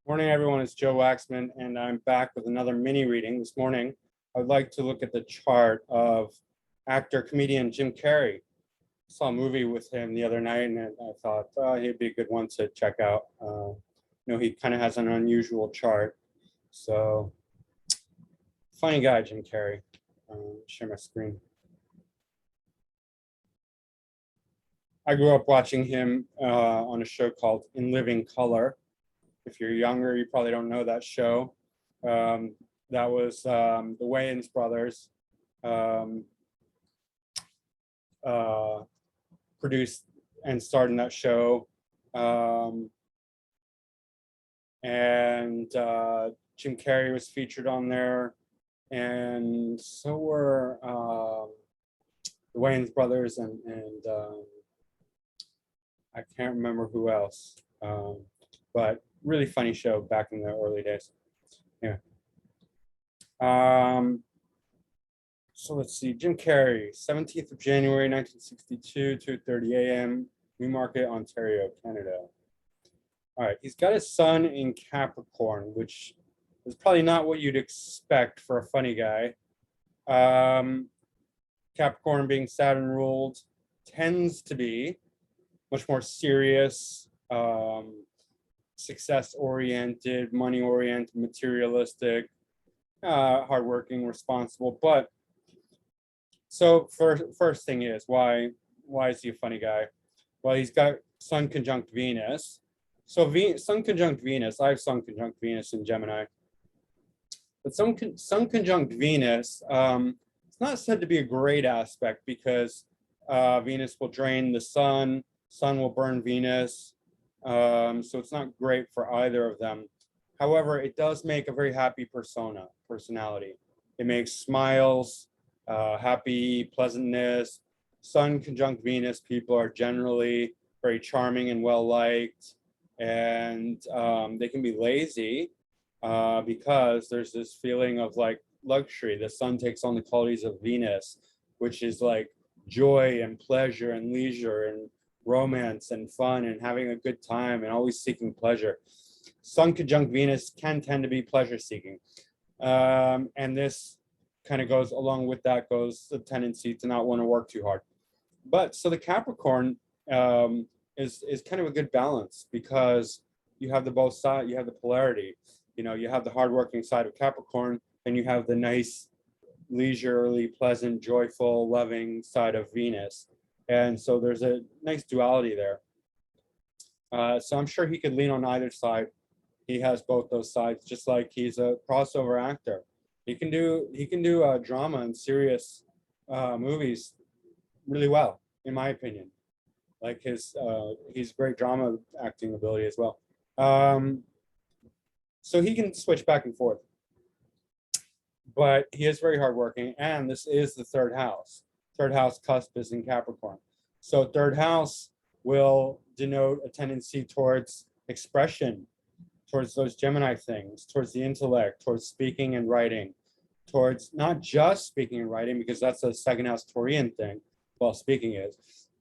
Morning, everyone. It's Joe Waxman, and I'm back with another mini reading. This morning, I would like to look at the chart of actor, comedian Jim Carrey. I saw a movie with him the other night, and I thought he'd be a good one to check out. He kind of has an unusual chart. So, funny guy, Jim Carrey. Share my screen. I grew up watching him on a show called In Living Color. If you're younger, you probably don't know that show. That was the Wayans brothers produced and starred in that show. And Jim Carrey was featured on there. And so were the Wayans brothers and I can't remember who else. But really funny show back in the early days. Yeah. So let's see. Jim Carrey, 17th of January, 1962, 2:30 a.m., Newmarket, Ontario, Canada. All right. He's got a sun in Capricorn, which is probably not what you'd expect for a funny guy. Capricorn, being Saturn ruled, tends to be much more serious, success-oriented, money-oriented, materialistic, hardworking, responsible. But so first thing is, why is he a funny guy? Well, he's got Sun conjunct Venus. So Sun conjunct Venus, I have Sun conjunct Venus in Gemini. But Sun conjunct Venus, it's not said to be a great aspect because Venus will drain the Sun will burn Venus. So it's not great for either of them. However, it does make a very happy personality. It makes smiles, happy, pleasantness. Sun conjunct Venus people are generally very charming and well-liked, and they can be lazy because there's this feeling of like luxury. The Sun takes on the qualities of Venus, which is like joy and pleasure and leisure and romance and fun and having a good time and always seeking pleasure. Sun conjunct Venus can tend to be pleasure seeking. And this kind of goes along with that goes the tendency to not want to work too hard. But so the Capricorn is kind of a good balance because you have the both sides, you have the polarity. You have the hardworking side of Capricorn and you have the nice, leisurely, pleasant, joyful, loving side of Venus. And so there's a nice duality there. So I'm sure he could lean on either side. He has both those sides, just like he's a crossover actor. He can do drama and serious movies really well, in my opinion. Like he's great drama acting ability as well. So he can switch back and forth. But he is very hardworking, and this is the third house. Third house cusp is in Capricorn. So third house will denote a tendency towards expression, towards those Gemini things, towards the intellect, towards speaking and writing, towards not just speaking and writing, because that's a second house Taurian thing, well, speaking is,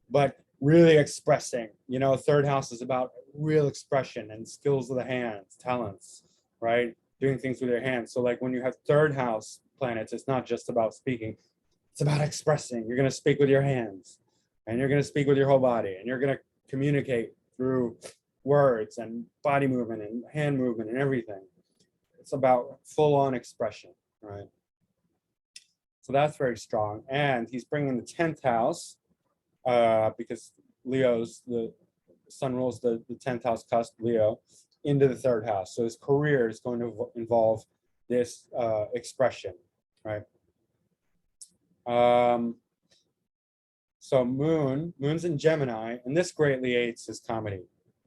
but really expressing. Third house is about real expression and skills of the hands, talents, right? Doing things with your hands. So like when you have third house planets, it's not just about speaking, it's about expressing. You're going to speak with your hands and you're going to speak with your whole body and you're going to communicate through words and body movement and hand movement and everything. It's about full-on expression, right? So that's very strong. And he's bringing the 10th house because the Sun rules the 10th house cusp, Leo, into the third house. So his career is going to involve this expression, right? So Moon's in Gemini, and this greatly aids his comedy,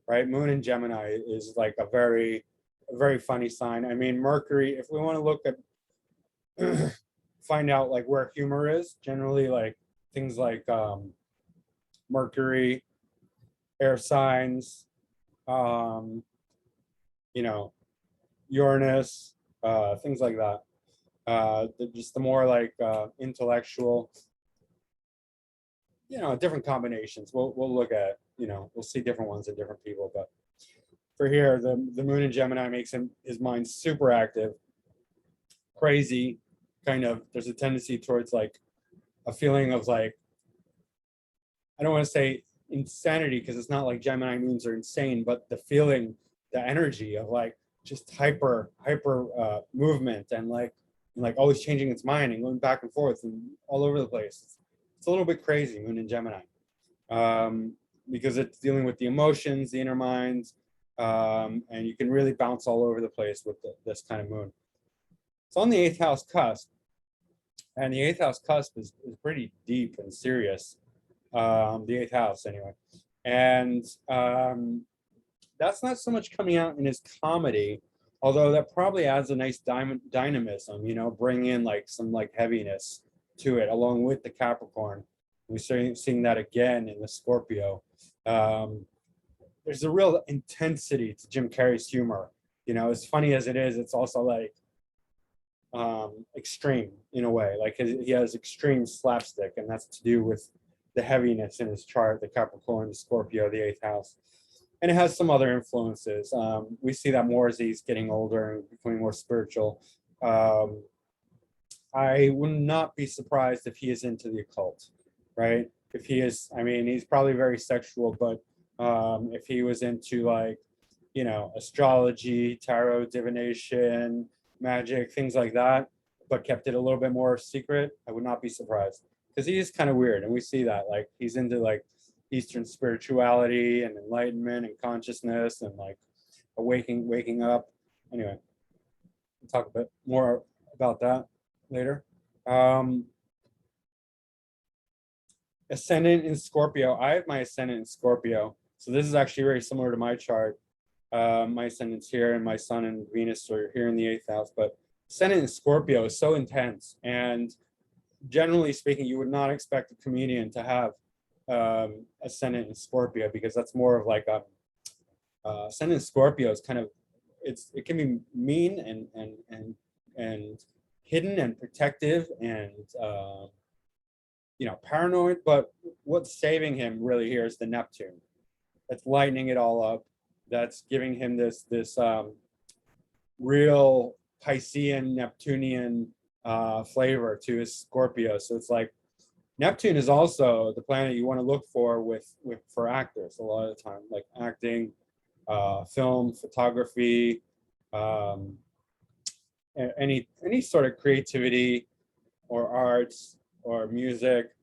right? Moon in Gemini is like a very funny sign. I mean, Mercury, if we want to look at, find out like where humor is, generally like things like Mercury, air signs, Uranus, things like that. Just the more like intellectual, different combinations. We'll look at, we'll see different ones in different people, but for here, the moon in Gemini makes his mind super active, crazy, kind of. There's a tendency towards like a feeling of like, I don't want to say insanity because it's not like Gemini moons are insane, but the feeling, the energy of like just hyper movement and like always changing its mind and going back and forth and all over the place. It's a little bit crazy, moon in Gemini, because it's dealing with the emotions, the inner minds, and you can really bounce all over the place with this kind of moon. It's on the 8th house cusp, and the 8th house cusp is pretty deep and serious. The 8th house anyway, and that's not so much coming out in his comedy, although that probably adds a nice dynamism, you know, bring in like some like heaviness to it along with the Capricorn. We're seeing that again in the Scorpio. There's a real intensity to Jim Carrey's humor. You know, as funny as it is, it's also like extreme in a way. Like he has extreme slapstick, and that's to do with the heaviness in his chart, the Capricorn, the Scorpio, the 8th house. And it has some other influences. We see that more as he's getting older and becoming more spiritual. I would not be surprised if he is into the occult, right? If he is, I mean, he's probably very sexual, but if he was into like, you know, astrology, tarot, divination, magic, things like that, but kept it a little bit more secret, I would not be surprised. Because he is kind of weird, and we see that. Like, he's into like Eastern spirituality and enlightenment and consciousness and like waking up. Anyway, we'll talk a bit more about that later. Ascendant in Scorpio. I have my ascendant in Scorpio, so this is actually very similar to my chart. My ascendant's here, and my sun and Venus are here in the 8th house. But ascendant in Scorpio is so intense, and generally speaking, you would not expect a comedian to have ascendant in Scorpio, because that's more of like a ascendant in Scorpio is kind of, it can be mean and hidden and protective and you know, paranoid. But what's saving him really here is the Neptune. That's lightening it all up. That's giving him this real Piscean Neptunian flavor to his Scorpio. So it's like Neptune is also the planet you want to look for for actors a lot of the time, like acting, film, photography, any sort of creativity or arts or music.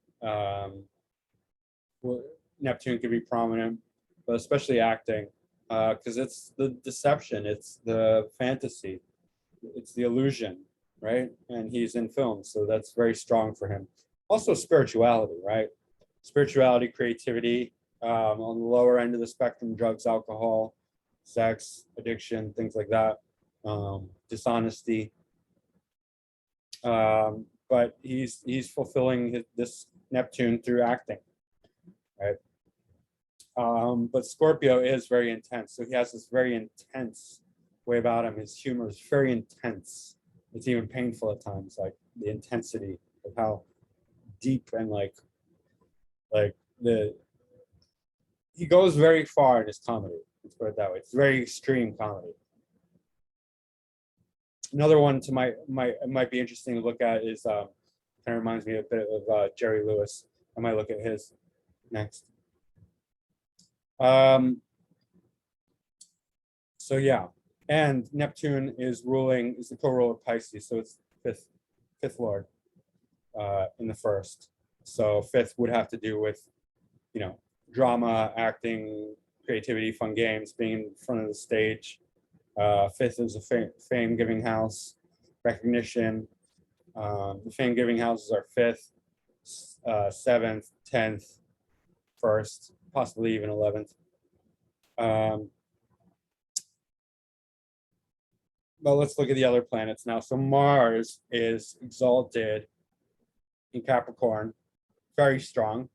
Neptune could be prominent, but especially acting, because it's the deception, it's the fantasy, it's the illusion, right? And he's in film, so that's very strong for him. Also spirituality, right? Spirituality, creativity, on the lower end of the spectrum, drugs, alcohol, sex, addiction, things like that, dishonesty. But he's fulfilling this Neptune through acting, right? But Scorpio is very intense, so he has this very intense way about him. His humor is very intense. It's even painful at times, like the intensity of how deep and like he goes very far in his comedy. Let's put it that way. It's very extreme comedy. Another one might be interesting to look at is kind of reminds me a bit of Jerry Lewis. I might look at his next. So yeah, and Neptune is the co-ruler of Pisces, so it's fifth lord in the first. So fifth would have to do with, you know, drama, acting, creativity, fun games, being in front of the stage. Fifth is a fame-giving house, recognition. The fame-giving houses are 5th, 7th, 10th, 1st, possibly even 11th. But let's look at the other planets now. So Mars is exalted in Capricorn, very strong.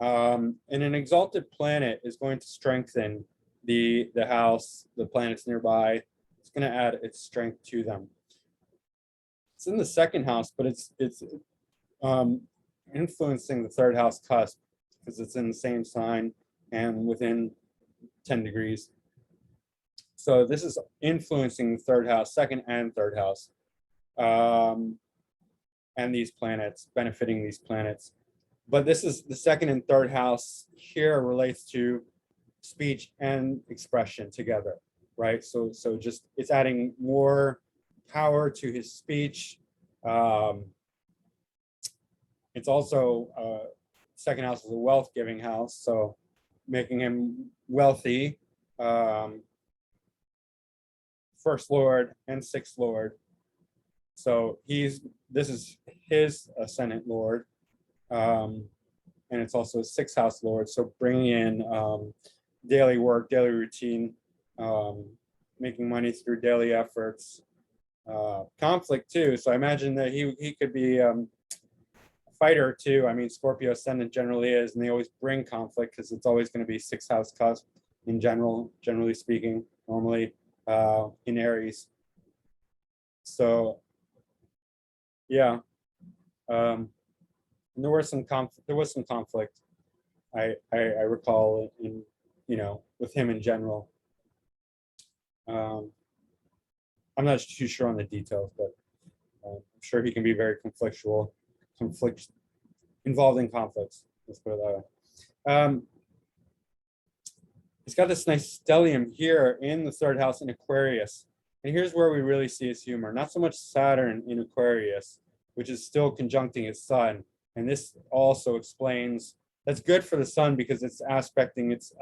And an exalted planet is going to strengthen the house, the planets nearby. It's going to add its strength to them. It's in the 2nd house, but it's influencing the 3rd house cusp because it's in the same sign and within 10 degrees. So this is influencing the third house, second and third house, and these planets, benefiting these planets. But this is the second and third house here relates to speech and expression together, right? So just it's adding more power to his speech. It's also second house is a wealth giving house, so making him wealthy. First Lord and sixth Lord. So this is his ascendant Lord. And it's also a sixth house Lord. So bringing in daily work, daily routine, making money through daily efforts, conflict too. So I imagine that he could be a fighter too. I mean, Scorpio ascendant generally is, and they always bring conflict because it's always going to be sixth house cusp in general, generally speaking, normally in Aries. So yeah, there was some conflict. I recall in with him in general. I'm not too sure on the details, but I'm sure he can be very involved in conflicts. Let's put it that way. He's got this nice stellium here in the third house in Aquarius. And here's where we really see his humor. Not so much Saturn in Aquarius, which is still conjuncting his sun. And this also explains, that's good for the sun because it's aspecting its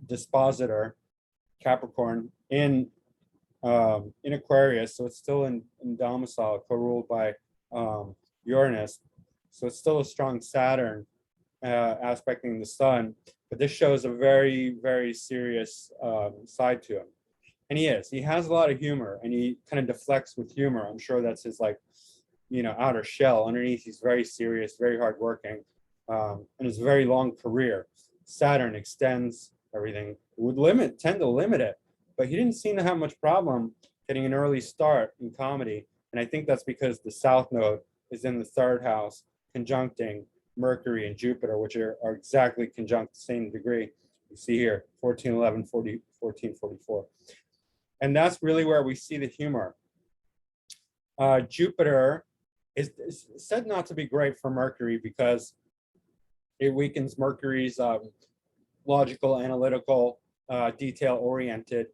dispositor, Capricorn, in Aquarius. So it's still in domicile, co-ruled by Uranus. So it's still a strong Saturn aspecting the sun. But this shows a very, very serious side to him. And he has a lot of humor, and he kind of deflects with humor. I'm sure that's his outer shell. Underneath, he's very serious, very hardworking, and it's a very long career. Saturn extends everything. It would tend to limit it, but he didn't seem to have much problem getting an early start in comedy. And I think that's because the South Node is in the third house, conjuncting Mercury and Jupiter, which are exactly conjunct the same degree. You see here, 1411, 1444. And that's really where we see the humor. Jupiter is said not to be great for Mercury because it weakens Mercury's logical, analytical, detail-oriented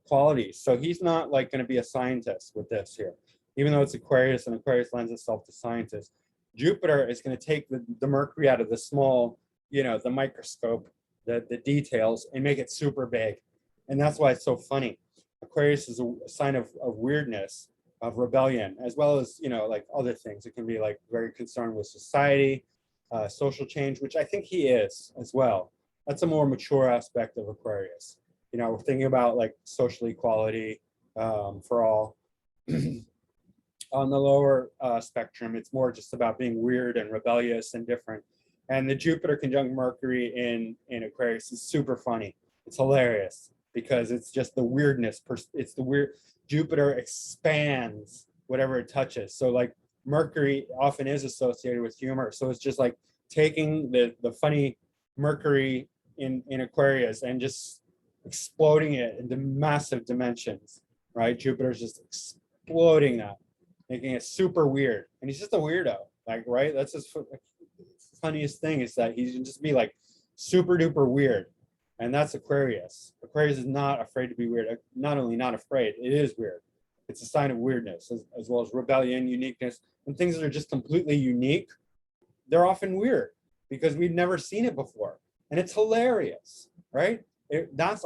qualities. So he's not going to be a scientist with this here, even though it's Aquarius, and Aquarius lends itself to scientists. Jupiter is going to take the Mercury out of the small, the microscope, the details, and make it super big. And that's why it's so funny. Aquarius is a sign of weirdness, of rebellion, as well as, other things. It can be very concerned with society, social change, which I think he is as well. That's a more mature aspect of Aquarius. We're thinking about social equality for all. On the lower spectrum, it's more just about being weird and rebellious and different. And the Jupiter conjunct Mercury in Aquarius is super funny. It's hilarious because it's just the weirdness. It's the weird. Jupiter expands whatever it touches. So Mercury often is associated with humor. So it's just taking the funny Mercury in Aquarius and just exploding it into massive dimensions, right? Jupiter's just exploding that, making it super weird. And he's just a weirdo, right? That's his funniest thing, is that he can just be super duper weird. And that's Aquarius. Aquarius is not afraid to be weird. Not only not afraid, it is weird. It's a sign of weirdness, as well as rebellion, uniqueness. When things that are just completely unique, they're often weird because we've never seen it before. And it's hilarious, right? That's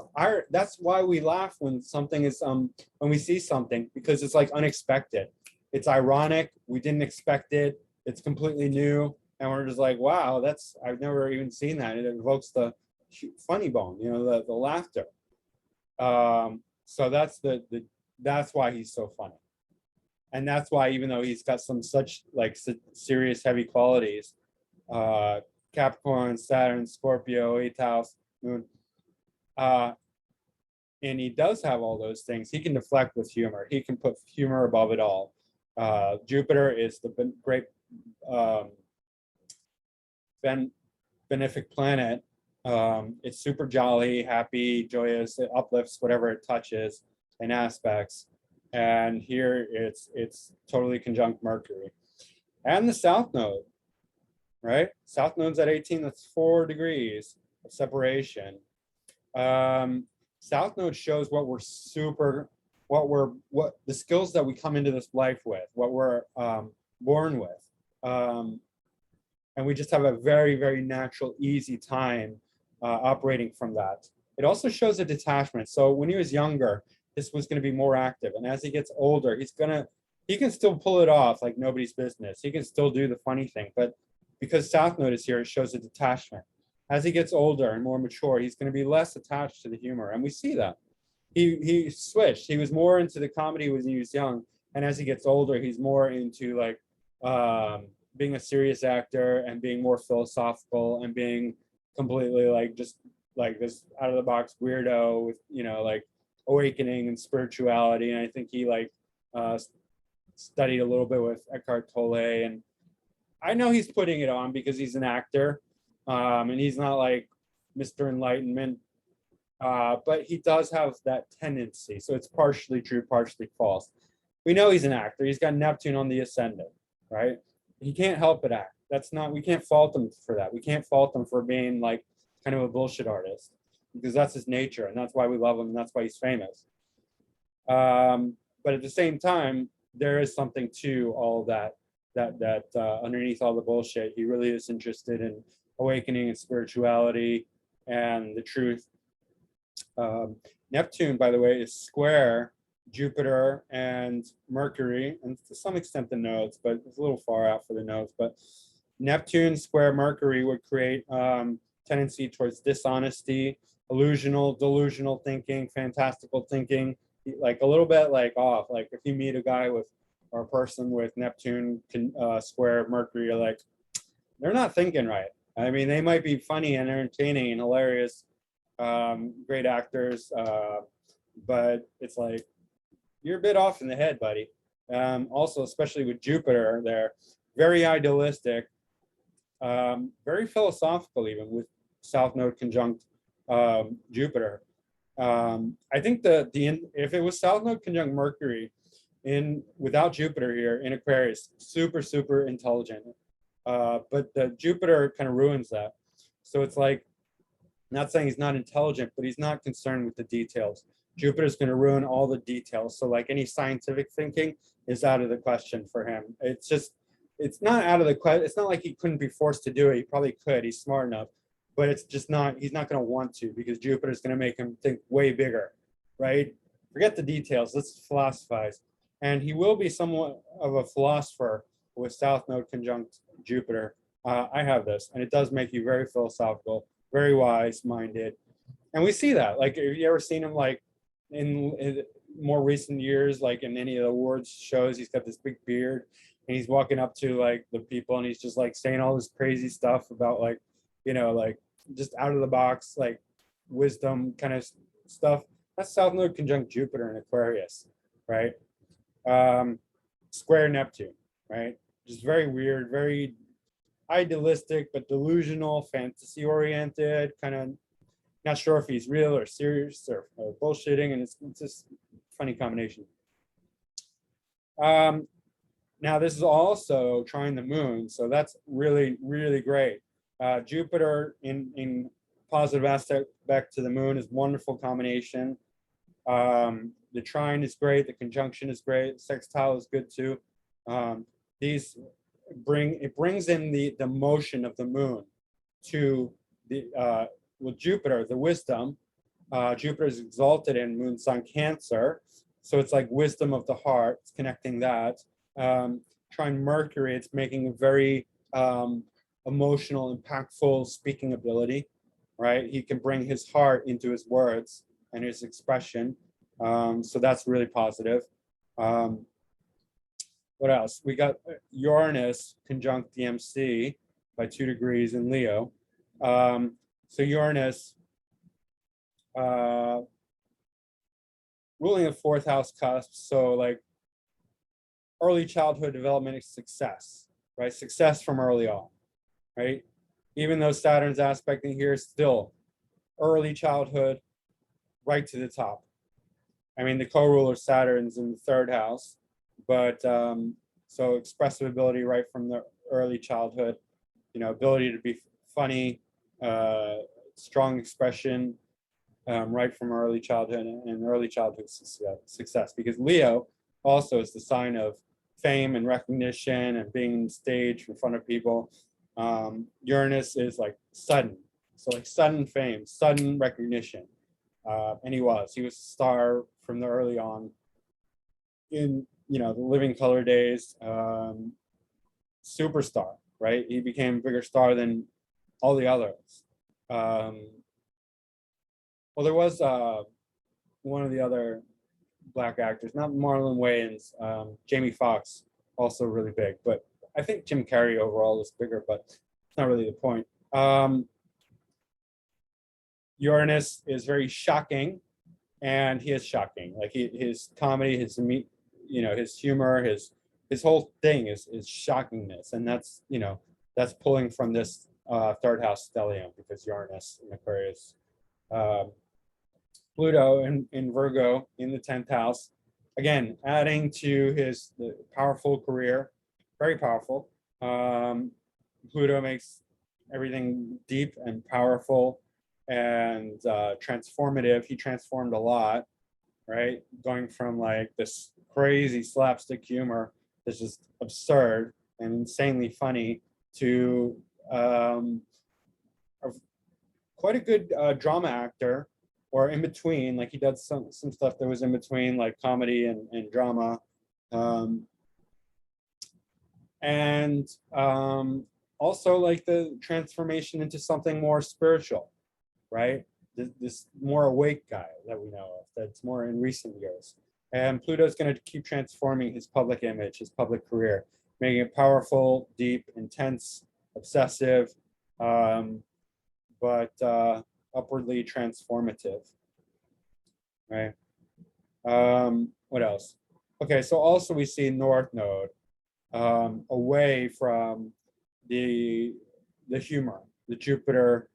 why we laugh when something is when we see something, because it's unexpected. It's ironic. We didn't expect it. It's completely new, and we're just wow, I've never even seen that. It evokes the funny bone, the laughter. So that's why he's so funny, and that's why, even though he's got such serious heavy qualities, Capricorn, Saturn, Scorpio, 8th house, Moon. And he does have all those things. He can deflect with humor. He can put humor above it all. Jupiter is the great benefic planet It's super jolly, happy, joyous. It uplifts whatever it touches in aspects. And here it's totally conjunct Mercury. And the South Node, right? South Node's at 18, that's 4 degrees of separation. South Node shows what we're what the skills that we come into this life with, what we're born with. And we just have a very, very natural, easy time operating from that. It also shows a detachment. So when he was younger, this was going to be more active. And as he gets older, he can still pull it off like nobody's business. He can still do the funny thing. But because South Node is here, it shows a detachment. As he gets older and more mature, he's going to be less attached to the humor. And we see that. He switched. He was more into the comedy when he was young. And as he gets older, he's more into like being a serious actor and being more philosophical and being completely like just like this out of the box weirdo with, you know, like awakening and spirituality. And I think he like studied a little bit with Eckhart Tolle. And I know he's putting it on because he's an actor and he's not like Mr. Enlightenment. But he does have that tendency. So it's partially true, partially false. We know he's an actor. He's got Neptune on the ascendant, right? He can't help but act. We can't fault him for that. We can't fault him for being like kind of a bullshit artist because that's his nature. And that's why we love him. And that's why he's famous. But at the same time, there is something to all that underneath all the bullshit, he really is interested in awakening and spirituality and the truth. Neptune, by the way, is square Jupiter and Mercury, and to some extent the nodes, but it's a little far out for the nodes. But Neptune square Mercury would create tendency towards dishonesty, delusional thinking, fantastical thinking, like a little bit like off. Like if you meet a guy with or a person with Neptune square Mercury, you're like, they're not thinking right. I mean, they might be funny and entertaining and hilarious, great actors, but it's like, you're a bit off in the head, buddy. Also, especially with Jupiter there, very idealistic, very philosophical, even with South Node conjunct Jupiter. I think if it was South Node conjunct Mercury without Jupiter here in Aquarius, super intelligent. But the Jupiter kind of ruins that. So it's like, not saying he's not intelligent, but he's not concerned with the details. Jupiter's going to ruin all the details. So like any scientific thinking is out of the question for him. It's not out of the question. It's not like he couldn't be forced to do it. He probably could. He's smart enough, but it's just not, he's not going to want to because Jupiter's going to make him think way bigger, right? Forget the details. Let's philosophize. And he will be somewhat of a philosopher with South Node conjunct Jupiter. I have this, and it does make you very philosophical, very wise-minded. And we see that. Like, have you ever seen him like in more recent years, like in any of the awards shows, he's got this big beard and he's walking up to like the people and he's just like saying all this crazy stuff about like, you know, like just out of the box, like wisdom kind of stuff. That's South Node conjunct Jupiter in Aquarius, right? Square Neptune, right? Just very weird, very idealistic, but delusional, fantasy oriented, kind of not sure if he's real or serious or bullshitting, and it's just a funny combination. Now this is also trying the moon, so that's really great. Jupiter in positive aspect back to the moon is wonderful combination. The trine is great, the conjunction is great, the sextile is good too. These brings in the motion of the moon to the with Jupiter, the wisdom. Jupiter is exalted in moon sign Cancer, so it's like wisdom of the heart. It's connecting that. Trine Mercury, it's making a very emotional, impactful speaking ability, right? He can bring his heart into his words and his expression. So that's really positive. What else? We got Uranus conjunct the MC by 2 degrees in Leo. So Uranus, ruling the 4th house cusp, so like early childhood development is success, right? Success from early on, right? even though Saturn's aspecting here, still early childhood, right to the top. I mean, the co-ruler Saturn's in the third house, but so expressive ability right from the early childhood, ability to be funny, strong expression right from early childhood and early childhood success. Because Leo also is the sign of fame and recognition and being on stage in front of people. Uranus is like sudden, so like sudden fame, sudden recognition. And he was a star from the early on in the Living Color days, superstar, right? He became a bigger star than all the others. Well, there was one of the other black actors, not Marlon Wayans, Jamie Foxx, also really big, but I think Jim Carrey overall is bigger, but it's not really the point. Uranus is very shocking, and he is shocking. Like his comedy, his humor, his whole thing is shockingness, and that's pulling from this third house stellium, because Uranus in Aquarius. Pluto in Virgo in the 10th house, again adding to his powerful career, very powerful. Pluto makes everything deep and powerful and transformative. He transformed a lot, right? Going from like this crazy slapstick humor that's just absurd and insanely funny to quite a good drama actor, or in between. Like he does some stuff that was in between, like comedy and drama. Also like the transformation into something more spiritual, right? This more awake guy that we know of, that's more in recent years. And Pluto's going to keep transforming his public image, his public career, making it powerful, deep, intense, obsessive, but upwardly transformative, right? What else? Okay, so also we see North Node away from the humor, the Jupiter,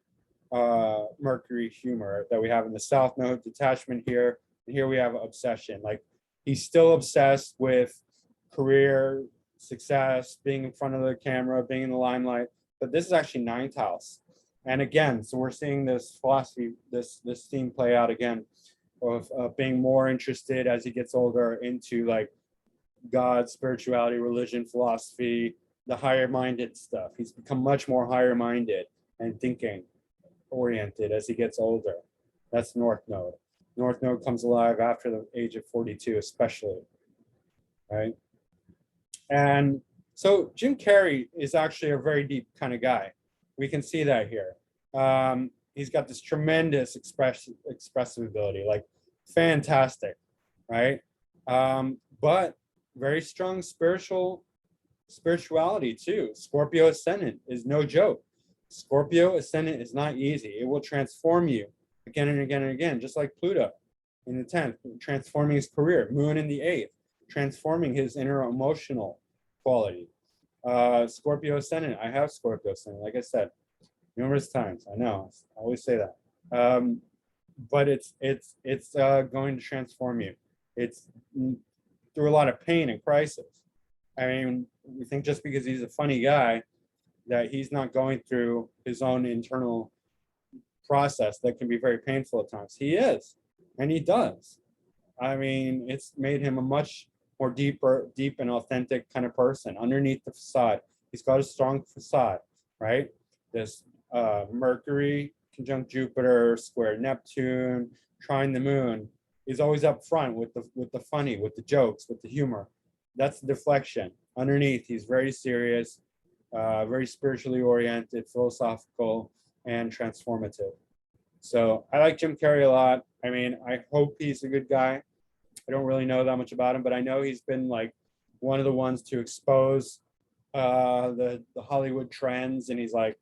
Mercury humor that we have in the South Node, detachment here, and here we have obsession. Like he's still obsessed with career success, being in front of the camera, being in the limelight, but this is actually 9th house. And again, so we're seeing this philosophy, this theme play out again of being more interested as he gets older into like God, spirituality, religion, philosophy, the higher minded stuff. He's become much more higher minded and thinking oriented as he gets older. That's North Node. North Node comes alive after the age of 42, especially, right? And so Jim Carrey is actually a very deep kind of guy. We can see that here. He's got this tremendous expressive ability, like fantastic, right? But very strong spirituality too. Scorpio ascendant is no joke. Scorpio ascendant is not easy. It will transform you again and again and again, just like Pluto in the 10th, transforming his career. Moon in the 8th, transforming his inner emotional quality. Scorpio ascendant, I have Scorpio ascendant, like I said, numerous times. I know, I always say that. But it's going to transform you. It's through a lot of pain and crisis. I mean, we think just because he's a funny guy that he's not going through his own internal process that can be very painful at times. He is, and he does. I mean, it's made him a much more deep and authentic kind of person underneath the facade. He's got a strong facade, right? This Mercury conjunct Jupiter, square Neptune, trine the moon. He's always up front with the funny, with the jokes, with the humor. That's the deflection. Underneath, he's very serious, very spiritually oriented, philosophical, and transformative. So I like Jim Carrey a lot. I mean, I hope he's a good guy. I don't really know that much about him, but I know he's been like one of the ones to expose the Hollywood trends, and he's like,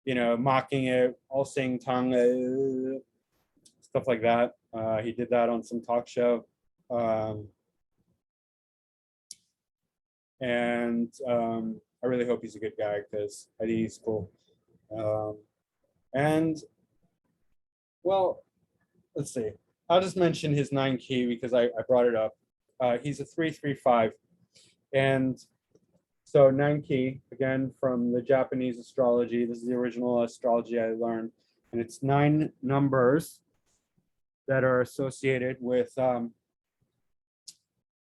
mocking it, all seeing tongue, stuff like that. He did that on some talk show. And I really hope he's a good guy, because I think he's cool. And well, let's see. I'll just mention his 9 key because I brought it up. He's a 335, and so 9 key again from the Japanese astrology. This is the original astrology I learned, and it's 9 numbers that are associated with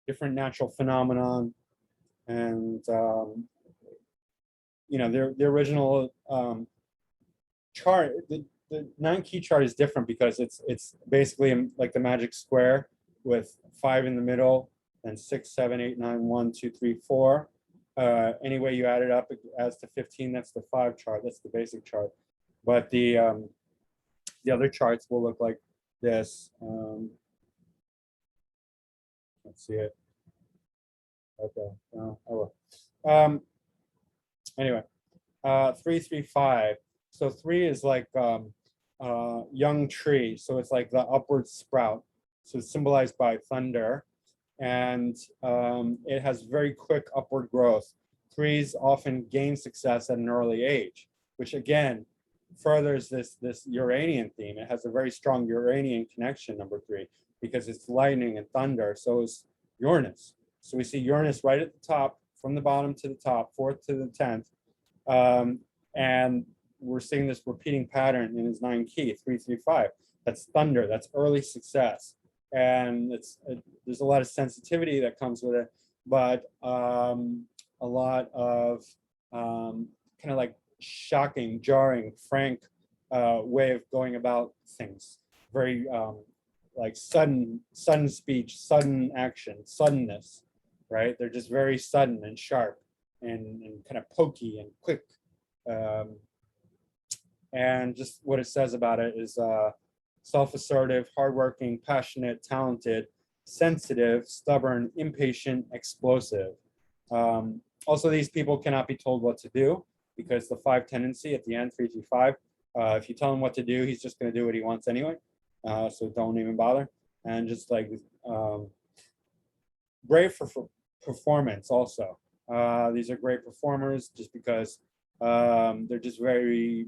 different natural phenomenon, and the original chart. The 9 key chart is different because it's basically like the magic square with 5 in the middle and 6, 7, 8, 9, 1, 2, 3, 4. Any way you add it up, it adds to 15. That's the 5 chart. That's the basic chart. But the other charts will look like this. Let's see it. Okay. Oh well. Anyway, 335. So 3 is like young tree. So it's like the upward sprout. So it's symbolized by thunder, and it has very quick upward growth. 3s often gain success at an early age, which again furthers this Uranian theme. It has a very strong Uranian connection, number 3, because it's lightning and thunder. So is Uranus. So we see Uranus right at the top, from the bottom to the top, 4th to the 10th. And we're seeing this repeating pattern in his 9 key, 335. That's thunder, that's early success. And there's a lot of sensitivity that comes with it, but a lot of kind of like shocking, jarring, frank way of going about things. Very like sudden speech, sudden action, suddenness, right? They're just very sudden and sharp and kind of pokey and quick. And just what it says about it is self-assertive, hardworking, passionate, talented, sensitive, stubborn, impatient, explosive. Also, these people cannot be told what to do because the 5 tendency at the end, 335, if you tell him what to do, he's just going to do what he wants anyway. So don't even bother. And just like great for performance also. These are great performers just because they're just very,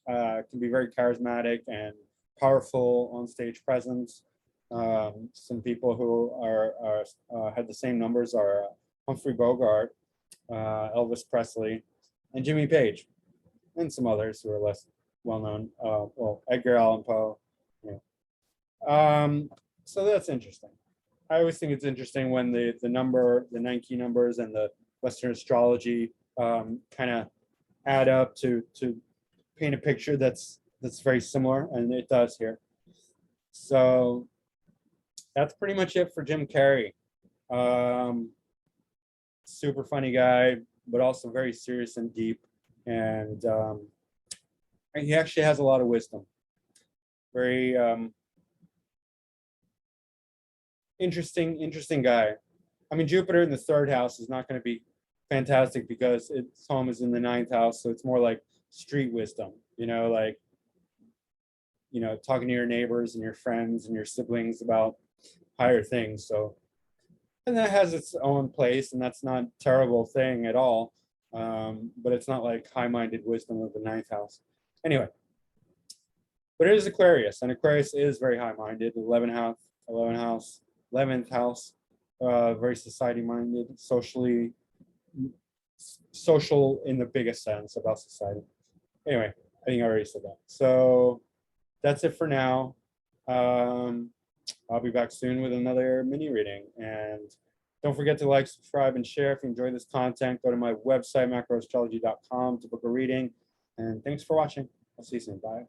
can be very charismatic and powerful on stage presence. Some people who are had the same numbers are Humphrey Bogart, Elvis Presley, and Jimmy Page, and some others who are less well known. Well, Edgar Allan Poe. Yeah. So that's interesting. I always think it's interesting when the 9 key numbers and the Western astrology kind of add up to paint a picture that's very similar, and it does here. So that's pretty much it for Jim Carrey. Super funny guy, but also very serious and deep, and he actually has a lot of wisdom. Very interesting guy. I mean, Jupiter in the 3rd house is not going to be fantastic because its home is in the 9th house, so it's more like street wisdom, like talking to your neighbors and your friends and your siblings about higher things. So, and that has its own place, and that's not a terrible thing at all, but it's not like high-minded wisdom of the 9th house anyway. But it is Aquarius, and Aquarius is very high-minded. 11th house, very society-minded, social in the biggest sense about society. Anyway, I think I already said that. So that's it for now. I'll be back soon with another mini reading. And don't forget to like, subscribe, and share if you enjoy this content. Go to my website, macroastrology.com, to book a reading. And thanks for watching. I'll see you soon. Bye.